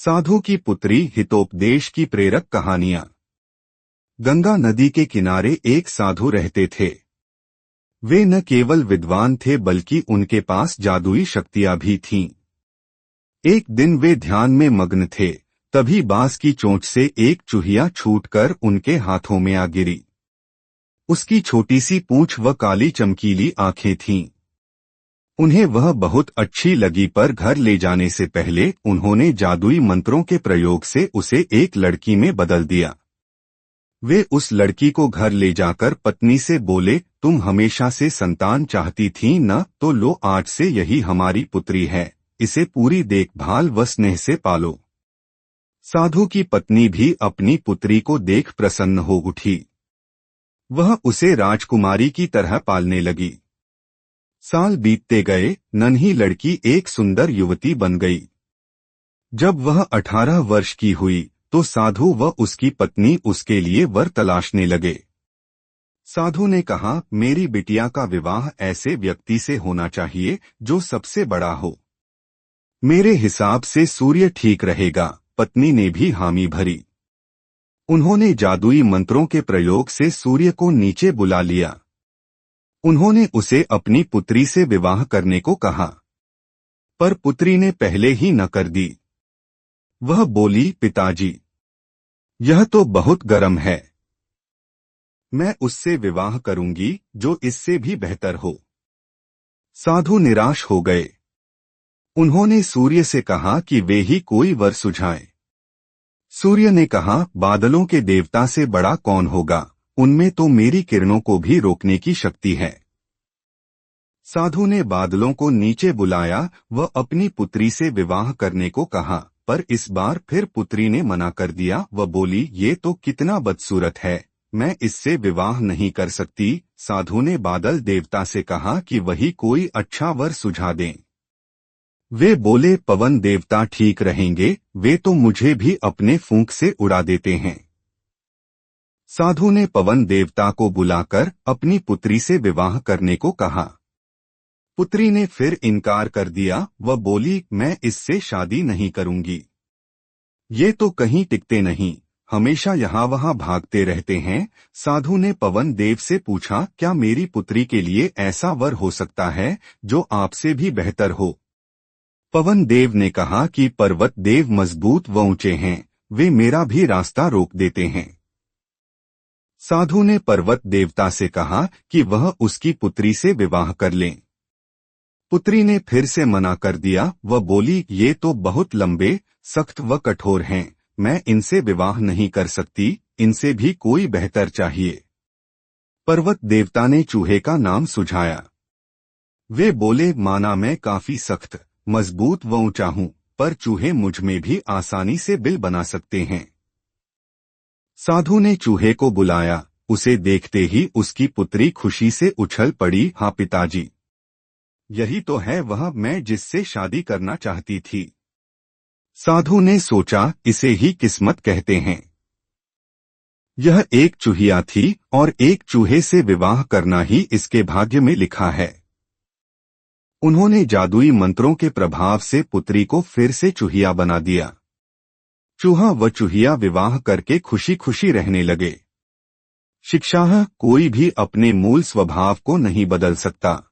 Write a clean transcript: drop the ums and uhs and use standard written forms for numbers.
साधु की पुत्री हितोपदेश की प्रेरक कहानियां। गंगा नदी के किनारे एक साधु रहते थे। वे न केवल विद्वान थे बल्कि उनके पास जादुई शक्तियां भी थीं। एक दिन वे ध्यान में मग्न थे, तभी बांस की चोंच से एक चूहिया छूटकर उनके हाथों में आ गिरी। उसकी छोटी सी पूंछ व काली चमकीली आंखें थीं। उन्हें वह बहुत अच्छी लगी, पर घर ले जाने से पहले उन्होंने जादुई मंत्रों के प्रयोग से उसे एक लड़की में बदल दिया। वे उस लड़की को घर ले जाकर पत्नी से बोले, तुम हमेशा से संतान चाहती थी न, तो लो, आज से यही हमारी पुत्री है, इसे पूरी देखभाल व स्नेह से पालो। साधु की पत्नी भी अपनी पुत्री को देख प्रसन्न हो उठी। वह उसे राजकुमारी की तरह पालने लगी। साल बीतते गए, नन्ही लड़की एक सुंदर युवती बन गई। जब वह 18 वर्ष की हुई तो साधु व उसकी पत्नी उसके लिए वर तलाशने लगे। साधु ने कहा, मेरी बिटिया का विवाह ऐसे व्यक्ति से होना चाहिए जो सबसे बड़ा हो। मेरे हिसाब से सूर्य ठीक रहेगा। पत्नी ने भी हामी भरी। उन्होंने जादुई मंत्रों के प्रयोग से सूर्य को नीचे बुला लिया। उन्होंने उसे अपनी पुत्री से विवाह करने को कहा, पर पुत्री ने पहले ही न कर दी। वह बोली, पिताजी, यह तो बहुत गर्म है। मैं उससे विवाह करूंगी जो इससे भी बेहतर हो। साधु निराश हो गए। उन्होंने सूर्य से कहा कि वे ही कोई वर सुझाएं। सूर्य ने कहा, बादलों के देवता से बड़ा कौन होगा, उनमें तो मेरी किरणों को भी रोकने की शक्ति है। साधु ने बादलों को नीचे बुलाया व अपनी पुत्री से विवाह करने को कहा, पर इस बार फिर पुत्री ने मना कर दिया। वह बोली, ये तो कितना बदसूरत है, मैं इससे विवाह नहीं कर सकती। साधु ने बादल देवता से कहा कि वही कोई अच्छा वर सुझा दें। वे बोले, पवन देवता ठीक रहेंगे, वे तो मुझे भी अपने फूंक से उड़ा देते हैं। साधु ने पवन देवता को बुलाकर अपनी पुत्री से विवाह करने को कहा। पुत्री ने फिर इनकार कर दिया। वह बोली, मैं इससे शादी नहीं करूंगी। ये तो कहीं टिकते नहीं, हमेशा यहाँ वहाँ भागते रहते हैं। साधु ने पवन देव से पूछा, क्या मेरी पुत्री के लिए ऐसा वर हो सकता है जो आपसे भी बेहतर हो? पवन देव ने कहा कि पर्वत देव मजबूत व ऊंचे हैं, वे मेरा भी रास्ता रोक देते हैं। साधु ने पर्वत देवता से कहा कि वह उसकी पुत्री से विवाह कर लें। पुत्री ने फिर से मना कर दिया। वह बोली, ये तो बहुत लंबे, सख्त व कठोर हैं, मैं इनसे विवाह नहीं कर सकती, इनसे भी कोई बेहतर चाहिए। पर्वत देवता ने चूहे का नाम सुझाया। वे बोले, माना मैं काफी सख्त, मजबूत व ऊंचा हूं, पर चूहे मुझ में भी आसानी से बिल बना सकते हैं। साधु ने चूहे को बुलाया। उसे देखते ही उसकी पुत्री खुशी से उछल पड़ी। हाँ पिताजी, यही तो है वह मैं जिससे शादी करना चाहती थी। साधु ने सोचा, इसे ही किस्मत कहते हैं। यह एक चूहिया थी और एक चूहे से विवाह करना ही इसके भाग्य में लिखा है। उन्होंने जादुई मंत्रों के प्रभाव से पुत्री को फिर से चूहिया बना दिया। चूहा व चूहिया विवाह करके खुशी खुशी रहने लगे। शिक्षा, कोई भी अपने मूल स्वभाव को नहीं बदल सकता।